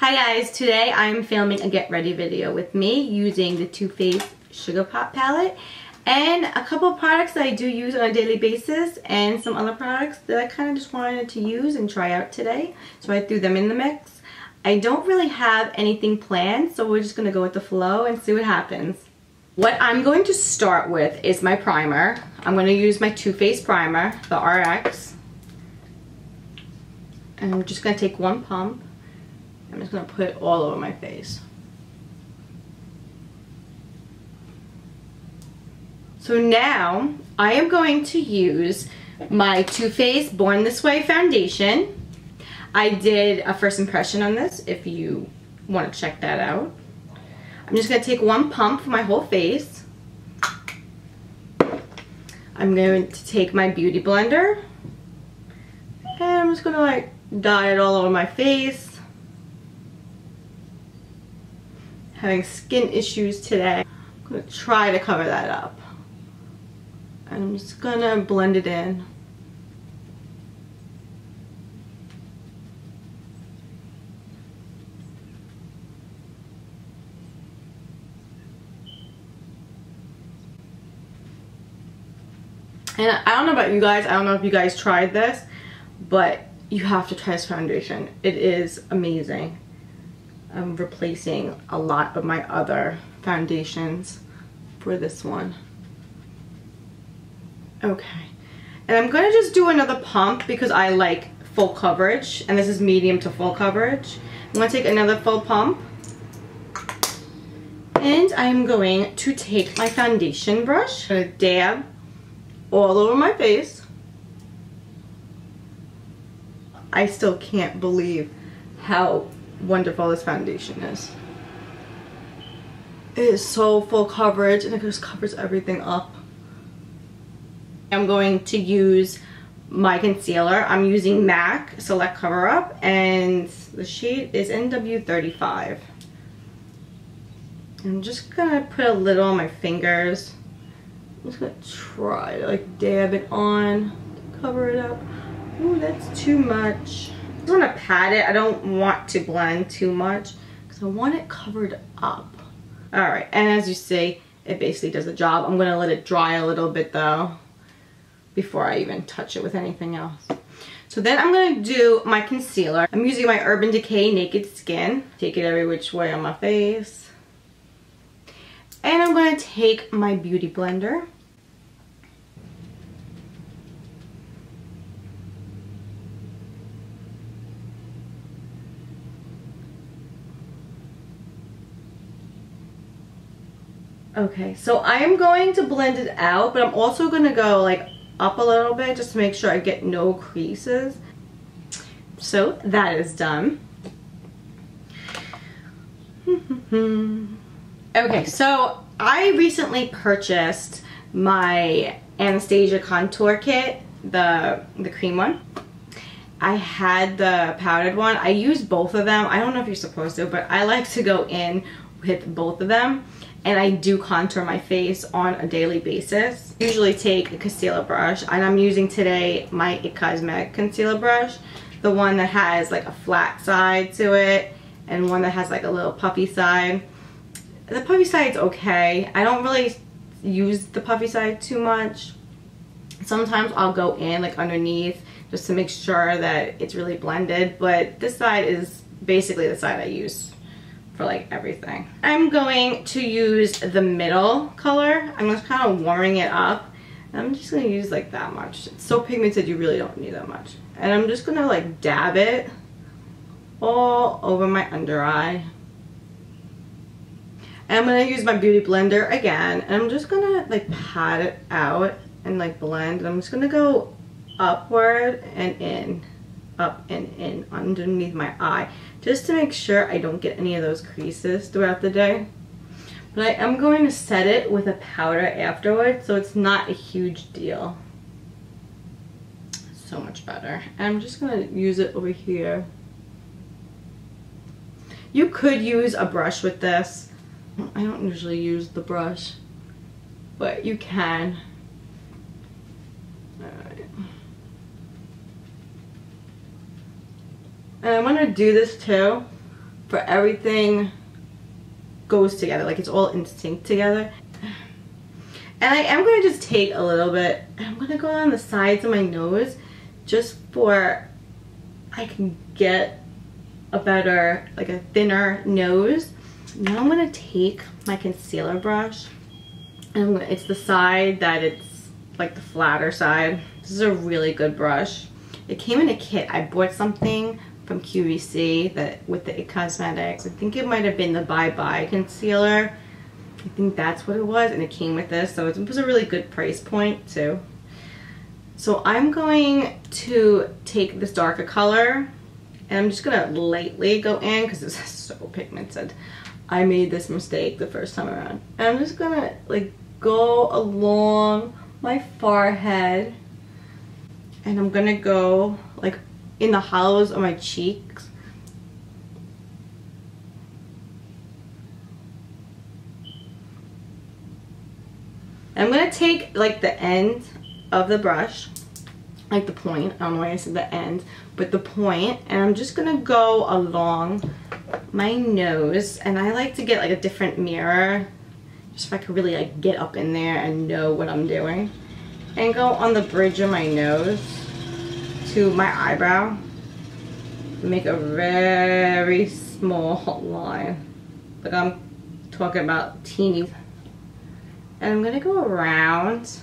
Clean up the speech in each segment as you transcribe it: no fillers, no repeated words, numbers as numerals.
Hi guys, today I'm filming a get ready video with me using the Too Faced Suger Pop palette and a couple of products that I do use on a daily basis and some other products that I kind of just wanted to use and try out today. So I threw them in the mix. I don't really have anything planned, so we're just going to go with the flow and see what happens. What I'm going to start with is my primer. I'm going to use my Too Faced primer, the RX. And I'm just going to take one pump. I'm just going to put it all over my face. So now I am going to use my Too Faced Born This Way foundation. I did a first impression on this if you want to check that out. I'm just going to take one pump for my whole face. I'm going to take my Beauty Blender and I'm just going to like dot it all over my face. Having skin issues today. I'm going to try to cover that up. I'm just going to blend it in. And I don't know about you guys, I don't know if you guys tried this, but you have to try this foundation. It is amazing. I'm replacing a lot of my other foundations for this one. Okay, and I'm gonna just do another pump because I like full coverage, and this is medium to full coverage. I'm gonna take another full pump, and I'm going to take my foundation brush, I'm gonna dab all over my face. I still can't believe how wonderful this foundation is. It is so full coverage and it just covers everything up. I'm going to use my concealer. I'm using MAC Select Cover Up and the shade is NW35. I'm just gonna put a little on my fingers. I'm just gonna try to like dab it on, cover it up. Ooh, that's too much. I just want to pat it. I don't want to blend too much because I want it covered up. Alright, and as you see, it basically does the job. I'm going to let it dry a little bit though before I even touch it with anything else. So then I'm going to do my concealer. I'm using my Urban Decay Naked Skin. Take it every which way on my face. And I'm going to take my Beauty Blender. Okay, so I am going to blend it out, but I'm also going to go like up a little bit just to make sure I get no creases. So that is done. Okay, so I recently purchased my Anastasia Contour Kit, the cream one. I had the powdered one. I use both of them. I don't know if you're supposed to, but I like to go in with both of them. And I do contour my face on a daily basis. I usually take a concealer brush, and I'm using today my It Cosmetic concealer brush. The one that has like a flat side to it, and one that has like a little puffy side. The puffy side's okay. I don't really use the puffy side too much. Sometimes I'll go in like underneath just to make sure that it's really blended, but this side is basically the side I use for like everything. I'm going to use the middle color. I'm just kind of warming it up. I'm just going to use like that much. It's so pigmented you really don't need that much. And I'm just going to like dab it all over my under eye. And I'm going to use my Beauty Blender again. And I'm just going to like pat it out and like blend. And I'm just going to go upward and in. Up and in underneath my eye just to make sure I don't get any of those creases throughout the day. But I am going to set it with a powder afterwards, so it's not a huge deal. So much better. And I'm just going to use it over here. You could use a brush with this. I don't usually use the brush, but you can. Alright. And I want to do this too for everything goes together, like it's all in sync together. And I am going to just take a little bit, I'm going to go on the sides of my nose just for I can get a better, like a thinner nose. Now I'm going to take my concealer brush, and it's the side that it's like the flatter side. This is a really good brush. It came in a kit. I bought something from QVC that with the It Cosmetics. I think it might have been the Bye Bye concealer. I think that's what it was, and it came with this, so it was a really good price point too. So I'm going to take this darker color, and I'm just gonna lightly go in because it's so pigmented. I made this mistake the first time around. And I'm just gonna like go along my forehead, and I'm gonna go like in the hollows of my cheeks. I'm gonna take like the end of the brush, like the point, I don't know why I said the end, but the point, and I'm just gonna go along my nose. And I like to get like a different mirror, just if I could really like get up in there and know what I'm doing, and go on the bridge of my nose to my eyebrow, make a very small line, like I'm talking about teeny. And I'm gonna go around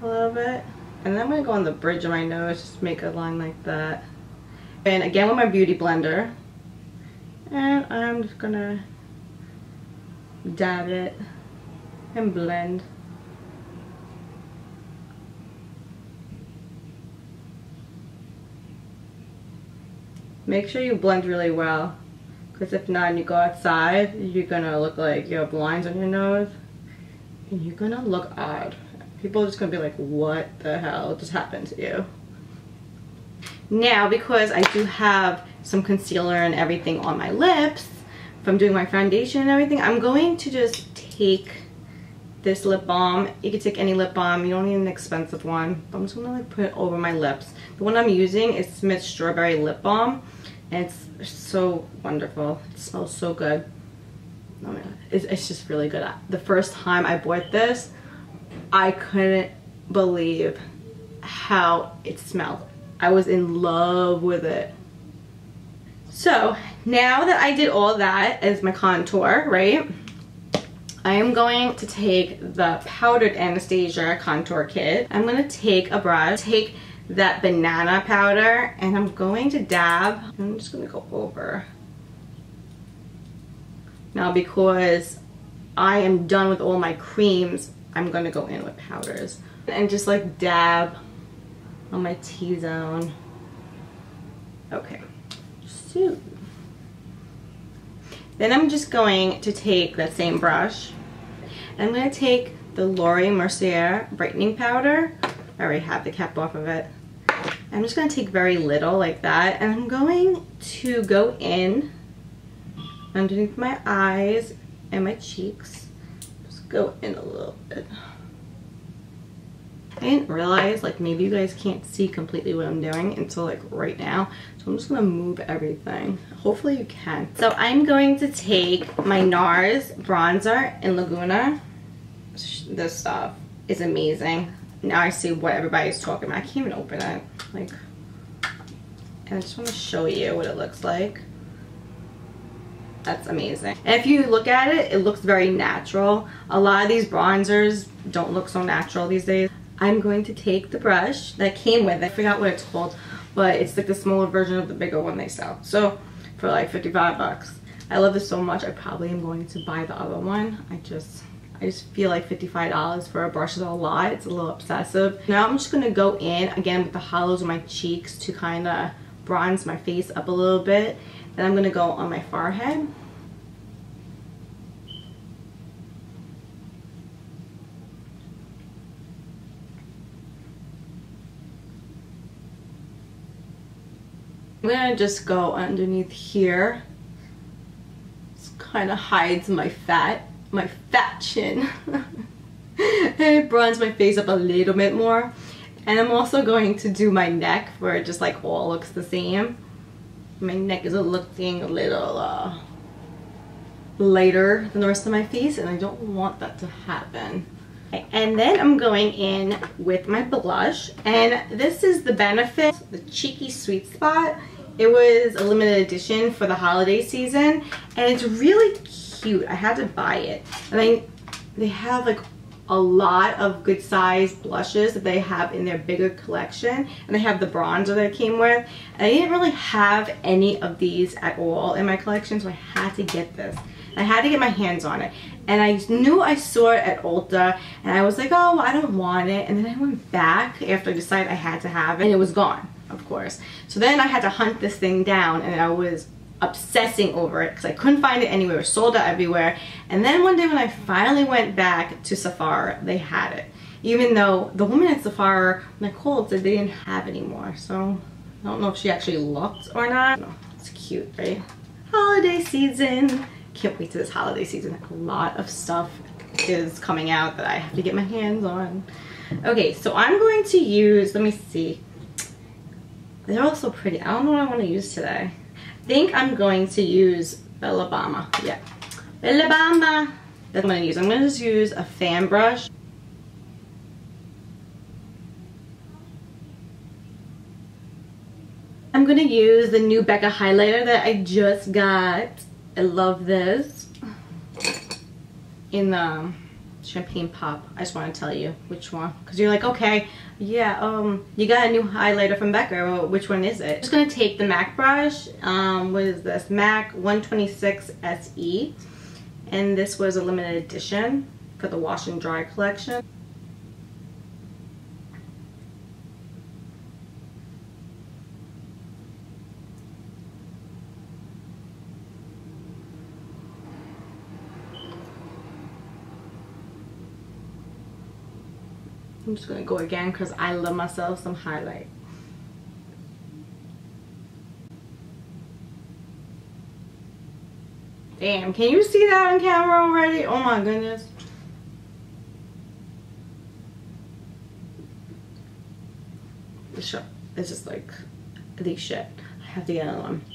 a little bit, and then I'm gonna go on the bridge of my nose, just make a line like that. And again with my Beauty Blender, and I'm just gonna dab it and blend. Make sure you blend really well, because if not and you go outside, you're gonna look like you have lines on your nose. And you're gonna look odd. People are just gonna be like, what the hell just happened to you? Now, because I do have some concealer and everything on my lips from doing my foundation and everything, I'm going to just take this lip balm. You can take any lip balm, you don't need an expensive one. But I'm just gonna like put it over my lips. The one I'm using is Smith's Strawberry Lip Balm, and it's so wonderful. It smells so good. Oh my god, it's just really good. The first time I bought this, I couldn't believe how it smelled. I was in love with it. So now that I did all that as my contour, right, I am going to take the powdered Anastasia Contour Kit. I'm going to take a brush, take that banana powder, and I'm going to dab. I'm just going to go over. Now, because I am done with all my creams, I'm going to go in with powders. And just like dab on my T-zone. Okay. So then I'm just going to take that same brush. And I'm going to take the L'Oreal Mercier Brightening Powder. I already have the cap off of it. I'm just going to take very little like that. And I'm going to go in underneath my eyes and my cheeks. Just go in a little bit. I didn't realize, like, maybe you guys can't see completely what I'm doing until like right now. So I'm just gonna move everything. Hopefully you can. So I'm going to take my Nars bronzer in Laguna. This stuff is amazing. Now I see what everybody's talking about. I can't even open it. Like, and I just want to show you what it looks like. That's amazing. And if you look at it, it looks very natural. A lot of these bronzers don't look so natural these days. I'm going to take the brush that came with it. I forgot what it's called, but it's like the smaller version of the bigger one they sell. So for like 55 bucks. I love this so much. I probably am going to buy the other one. I just feel like $55 for a brush is a lot. It's a little obsessive. Now I'm just gonna go in again with the hollows of my cheeks to kind of bronze my face up a little bit. Then I'm gonna go on my forehead. I'm gonna just go underneath here. This kind of hides my fat chin. And it bronzes my face up a little bit more. And I'm also going to do my neck where it just like all looks the same. My neck is looking a little lighter than the rest of my face, and I don't want that to happen. And then I'm going in with my blush, and this is the Benefit, the Cheeky Sweet Spot. It was a limited edition for the holiday season, and it's really cute. I had to buy it. And they have like a lot of good size blushes that they have in their bigger collection, and they have the bronzer that it came with. And I didn't really have any of these at all in my collection, so I had to get this. I had to get my hands on it, and I knew I saw it at Ulta, and I was like, oh, I don't want it. And then I went back after I decided I had to have it, and it was gone, of course. So then I had to hunt this thing down, and I was obsessing over it because I couldn't find it anywhere. It was sold out everywhere. And then one day when I finally went back to Sephora, they had it, even though the woman at Sephora, when I called, said they didn't have any more. So I don't know if she actually looked or not. No, it's cute, right? Holiday season. Can't wait to this holiday season. A lot of stuff is coming out that I have to get my hands on. Okay, so I'm going to use, let me see. They're all so pretty. I don't know what I want to use today. I think I'm going to use Bellabomba. Yeah, Bellabomba. That's what I'm going to use. I'm going to just use a fan brush. I'm going to use the new Becca highlighter that I just got. I love this. In the Champagne Pop. I just want to tell you which one, because you're like, okay, yeah, you got a new highlighter from Becca. Well, which one is it? I'm just going to take the MAC brush. What is this? MAC 126 SE. And this was a limited edition for the Wash and Dry collection. I'm just gonna go again because I love myself some highlight. Damn, can you see that on camera already? Oh my goodness. It's just like the shit. I have to get another one.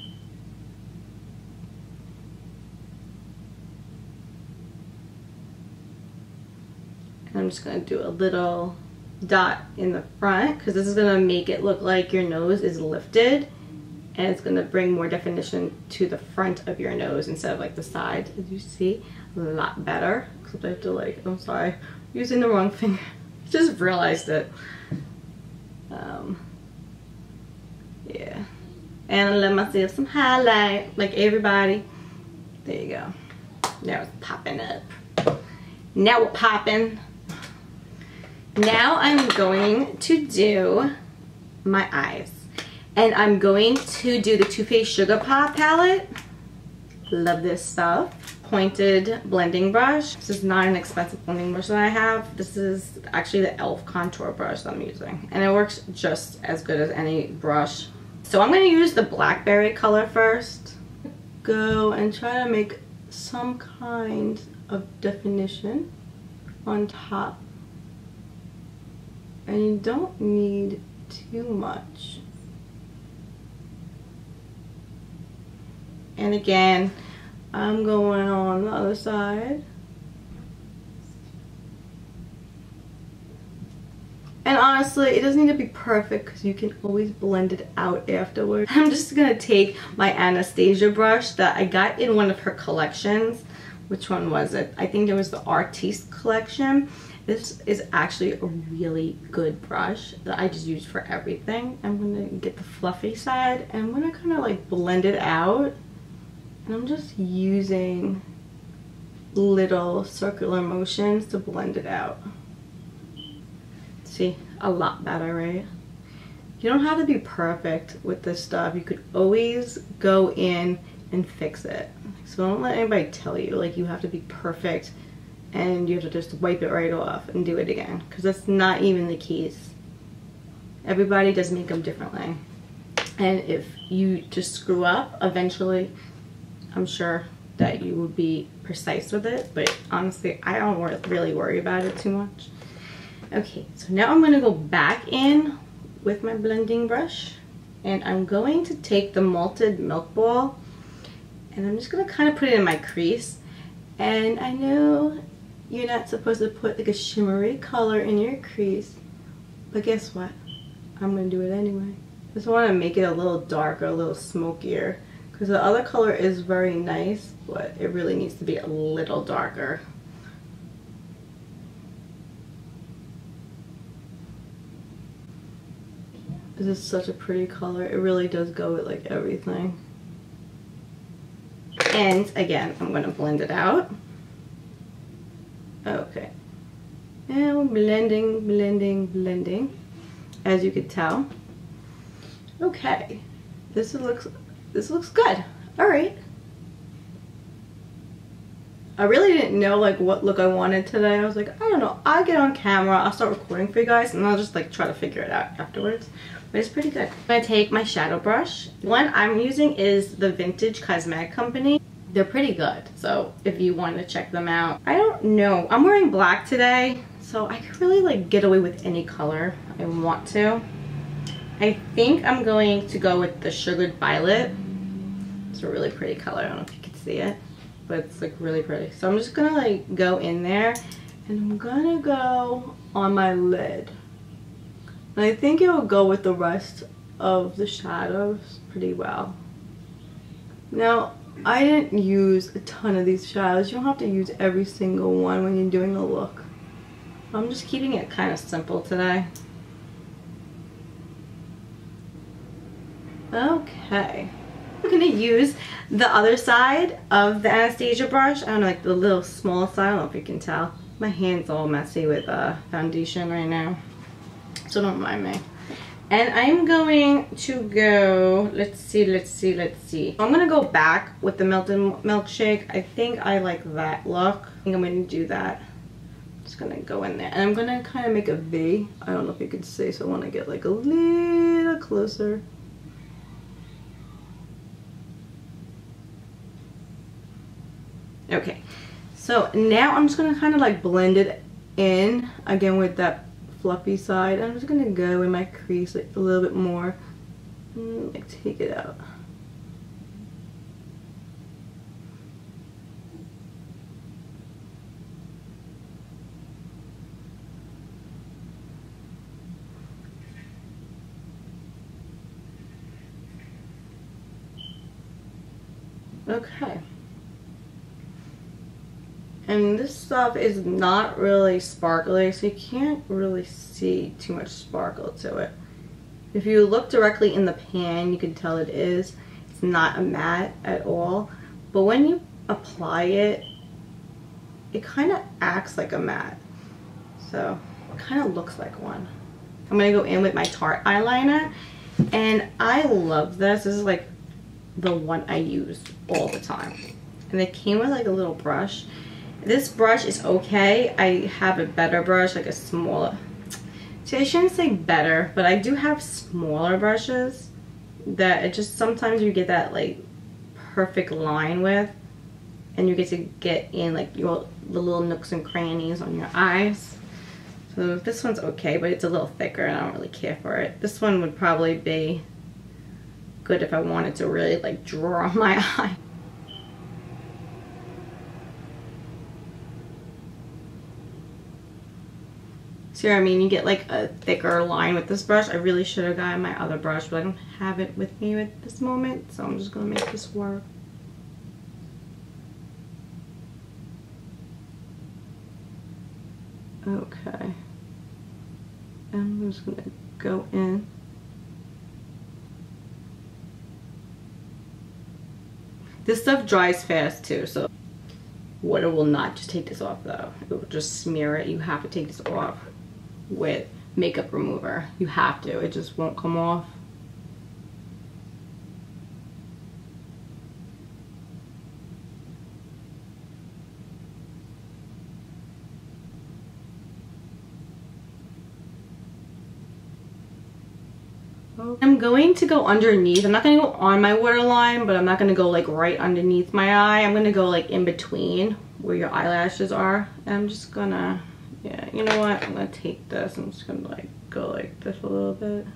I'm just going to do a little dot in the front because this is going to make it look like your nose is lifted, and it's going to bring more definition to the front of your nose instead of like the side. As you see, a lot better. Except I have to like, I'm sorry, I'm using the wrong finger. I just realized it. Yeah. And I let myself some highlight like everybody. There you go. Now it's popping up. Now we're popping. Now I'm going to do my eyes, and I'm going to do the Too Faced Sugar Pop palette. Love this stuff. Pointed blending brush. This is not an expensive blending brush that I have. This is actually the e.l.f. contour brush that I'm using, and it works just as good as any brush. So I'm going to use the blackberry color first. Go and try to make some kind of definition on top. And you don't need too much. And again, I'm going on the other side. And honestly, it doesn't need to be perfect because you can always blend it out afterwards. I'm just going to take my Anastasia brush that I got in one of her collections. Which one was it? I think it was the Artiste collection. This is actually a really good brush that I just use for everything. I'm going to get the fluffy side, and I'm going to kind of like blend it out. And I'm just using little circular motions to blend it out. See, a lot better, right? You don't have to be perfect with this stuff. You could always go in and fix it. So don't let anybody tell you like you have to be perfect and you have to just wipe it right off and do it again, because that's not even the case. Everybody does makeup differently, and if you just screw up, eventually I'm sure that you would be precise with it, but honestly I don't really worry about it too much. Okay, so now I'm going to go back in with my blending brush, And I'm going to take the Malted Milk Ball and I'm just going to kind of put it in my crease. And I know you're not supposed to put like a shimmery color in your crease, but guess what? I'm going to do it anyway. Just want to make it a little darker, a little smokier, because the other color is very nice, but it really needs to be a little darker. This is such a pretty color. It really does go with like everything. And again, I'm going to blend it out. Okay. And we're blending, blending, blending, as you could tell. Okay. This looks good. All right. I really didn't know like what look I wanted today. I was like, I don't know. I'll get on camera. I'll start recording for you guys and I'll just like try to figure it out afterwards. But it's pretty good. I'm going to take my shadow brush. One I'm using is the Vintage Cosmetic Company. They're pretty good. So if you want to check them out. I don't know. I'm wearing black today. So I could really like get away with any color I want to. I think I'm going to go with the Sugared Violet. It's a really pretty color. I don't know if you can see it, but it's like really pretty. So I'm just gonna like go in there and I'm gonna go on my lid. And I think it will go with the rest of the shadows pretty well. Now, I didn't use a ton of these shadows. You don't have to use every single one when you're doing a look. I'm just keeping it kind of simple today. Okay. I'm going to use the other side of the Anastasia brush. I don't know, like the little small side. I don't know if you can tell. My hand's all messy with foundation right now, so don't mind me. And I'm going to go, let's see. I'm going to go back with the Melted Milkshake. I think I like that look. I think I'm going to do that. Just going to go in there. And I'm going to kind of make a V. I don't know if you can see, so I want to get like a little closer. Okay, so now I'm just going to kind of like blend it in again with that fluffy side. I'm just going to go in my crease like a little bit more and like take it out. Okay. And this stuff is not really sparkly, so you can't really see too much sparkle to it. If you look directly in the pan, you can tell it is. It's not a matte at all. But when you apply it, it kind of acts like a matte. So it kind of looks like one. I'm going to go in with my Tarte eyeliner. And I love this. This is like the one I use all the time. And it came with like a little brush. This brush is okay. I have a better brush, like a smaller. See, I shouldn't say better, but I do have smaller brushes that it just sometimes you get that like perfect line with, and you get to get in like the little nooks and crannies on your eyes. So this one's okay, but it's a little thicker and I don't really care for it. This one would probably be good if I wanted to really like draw my eye. See what I mean? You get like a thicker line with this brush. I really should have gotten my other brush, but I don't have it with me at this moment, so I'm just gonna make this work. Okay. And I'm just gonna go in. This stuff dries fast too, so water will not just take this off though. It will just smear it. You have to take this off with makeup remover. You have to. It just won't come off. I'm going to go underneath. I'm not going to go on my waterline, but I'm not going to go like right underneath my eye. I'm going to go like in between where your eyelashes are. And I'm just going to, yeah, you know what? I'm going to take this. I'm just going to like go like this a little bit.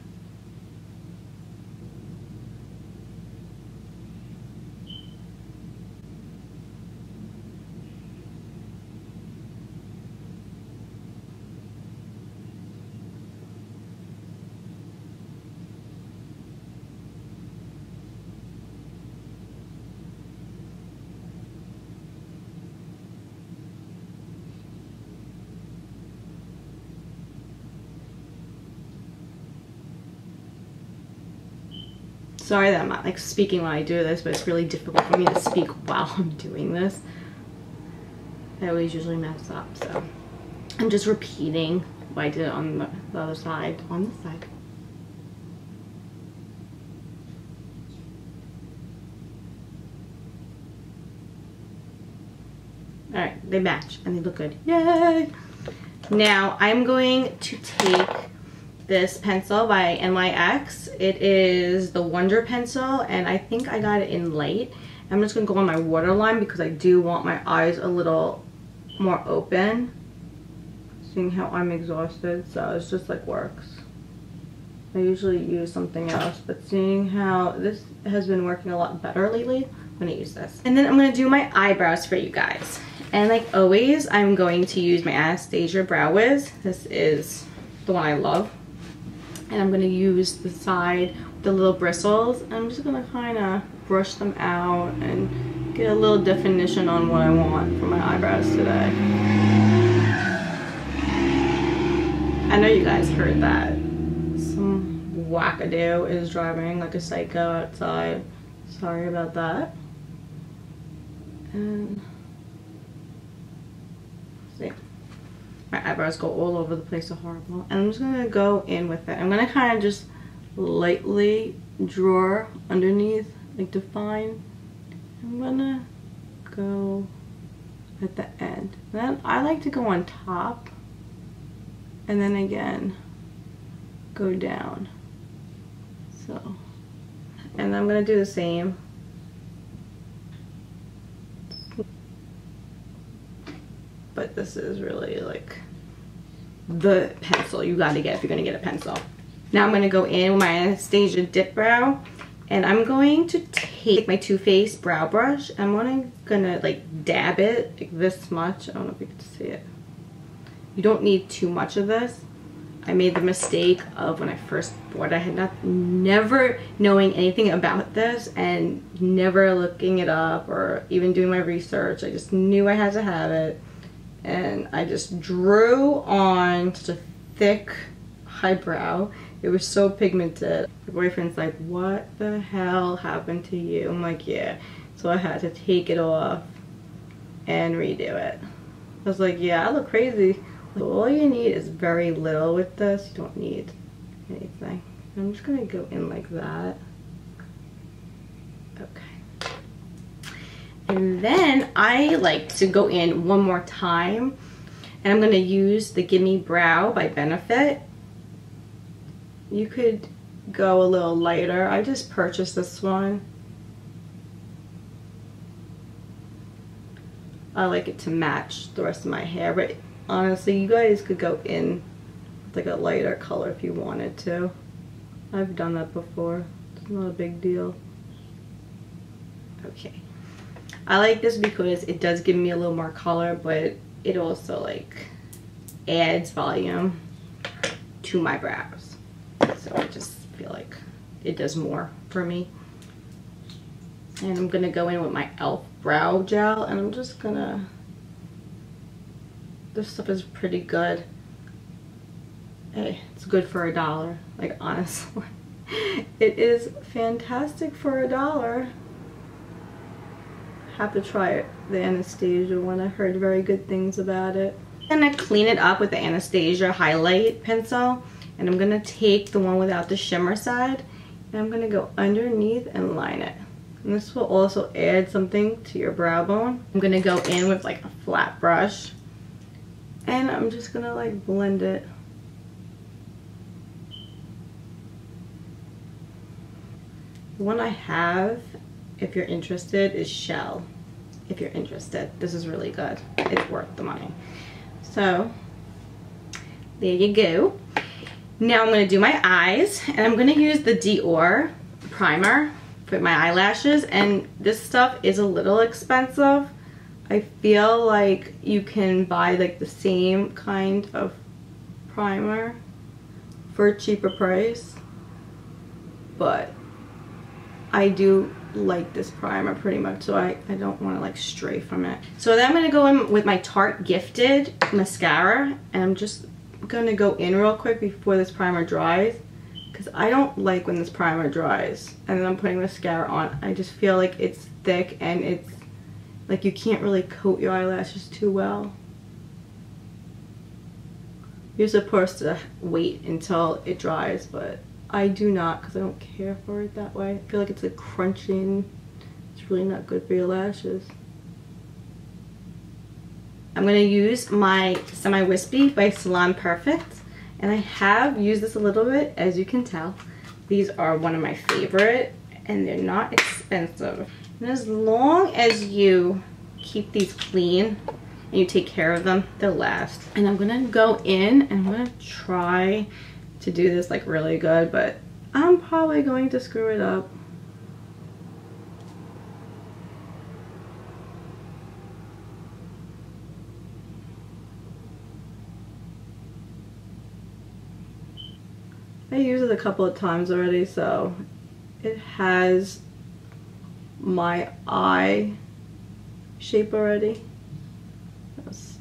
Sorry that I'm not like speaking when I do this, but it's really difficult for me to speak while I'm doing this. I always usually mess up, so I'm just repeating what I did on the other side. On this side. Alright, they match and they look good. Yay! Now I'm going to take this pencil by NYX. It is the Wonder Pencil, and I think I got it in light. I'm just going to go on my waterline because I do want my eyes a little more open. Seeing how I'm exhausted, so it's just like works. I usually use something else, but seeing how this has been working a lot better lately, I'm going to use this. And then I'm going to do my eyebrows for you guys. And like always, I'm going to use my Anastasia Brow Wiz. This is the one I love. And I'm going to use the side with the little bristles. I'm just going to kind of brush them out and get a little definition on what I want for my eyebrows today. I know you guys heard that. Some wackadoo is driving like a psycho outside. Sorry about that. And see, my eyebrows go all over the place, so horrible. And I'm just gonna go in with it. I'm gonna kind of just lightly draw underneath, like define. I'm gonna go at the end. Then I like to go on top, and then again go down. So, and I'm gonna do the same. But this is really like the pencil you gotta get if you're gonna get a pencil. Now I'm gonna go in with my Anastasia Dip Brow, and I'm going to take my Too Faced brow brush. I'm gonna like dab it like this much. I don't know if you can see it. You don't need too much of this. I made the mistake of when I first bought it, I had never knowing anything about this and never looking it up or even doing my research. I just knew I had to have it. And I just drew on such a thick eyebrow. It was so pigmented. My boyfriend's like, what the hell happened to you? I'm like, yeah. So I had to take it off and redo it. I was like, yeah, I look crazy. All you need is very little with this. You don't need anything. I'm just gonna go in like that. Okay. And then I like to go in one more time, and I'm going to use the Gimme Brow by Benefit. You could go a little lighter. I just purchased this one. I like it to match the rest of my hair, but honestly, you guys could go in with like a lighter color if you wanted to. I've done that before. It's not a big deal. Okay. I like this because it does give me a little more color, but it also like adds volume to my brows. So I just feel like it does more for me. And I'm gonna go in with my e.l.f. brow gel, and I'm just gonna, this stuff is pretty good. Hey, it's good for $1. Like honestly, it is fantastic for $1. Have to try it, the Anastasia one. I heard very good things about it. I'm gonna clean it up with the Anastasia highlight pencil, and I'm gonna take the one without the shimmer side, and I'm gonna go underneath and line it. And this will also add something to your brow bone. I'm gonna go in with like a flat brush, and I'm just gonna like blend it. The one I have, if you're interested, is Shell. If you're interested, this is really good. It's worth the money. So there you go. Now I'm going to do my eyes, and I'm going to use the Dior primer for my eyelashes, and this stuff is a little expensive. I feel like you can buy like the same kind of primer for a cheaper price, but I do like this primer pretty much, so I don't want to like stray from it. So then I'm going to go in with my Tarte Gifted mascara, and I'm just going to go in real quick before this primer dries, because I don't like when this primer dries and then I'm putting mascara on. I just feel like it's thick and it's like you can't really coat your eyelashes too well. You're supposed to wait until it dries, but I do not because I don't care for it that way. I feel like it's like crunching. It's really not good for your lashes. I'm going to use my Semi Wispy by Salon Perfect. And I have used this a little bit, as you can tell. These are one of my favorite, and they're not expensive. And as long as you keep these clean and you take care of them, they'll last. And I'm gonna go in and I'm gonna try to do this like really good, but I'm probably going to screw it up. I used it a couple of times already, so it has my eye shape already.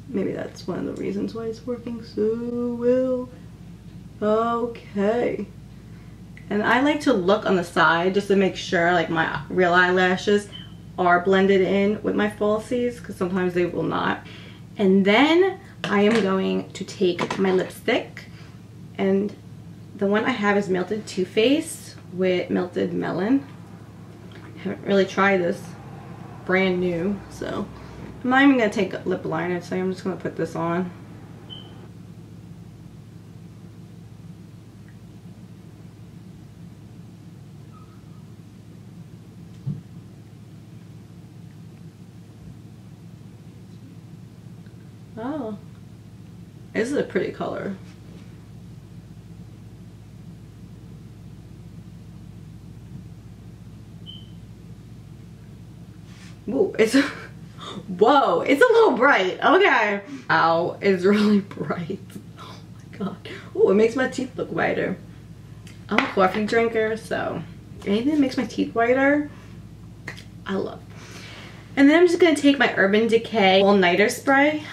Maybe that's one of the reasons why it's working so well. Okay. And I like to look on the side just to make sure like my real eyelashes are blended in with my falsies, because sometimes they will not. And then I am going to take my lipstick, and the one I have is Melted Too Faced with Melted Melon. I haven't really tried this, brand new, so I'm not even gonna take a lip liner today. I'm just gonna put this on. Oh, this is a pretty color. Whoa, whoa, it's a little bright. Okay. Ow, it's really bright. Oh my god. Oh, it makes my teeth look whiter. I'm a coffee drinker, so anything that makes my teeth whiter, I love. And then I'm just gonna take my Urban Decay All Nighter Spray.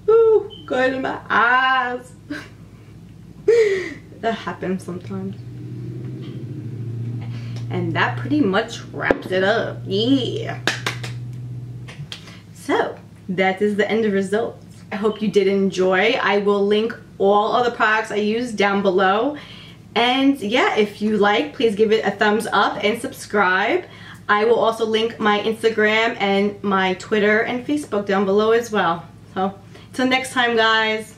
Ooh, going in my eyes. That happens sometimes. And that pretty much wraps it up. Yeah. So that is the end result. I hope you did enjoy. I will link all of the products I use down below. And yeah, if you like, please give it a thumbs up and subscribe. I will also link my Instagram and my Twitter and Facebook down below as well. So until next time, guys.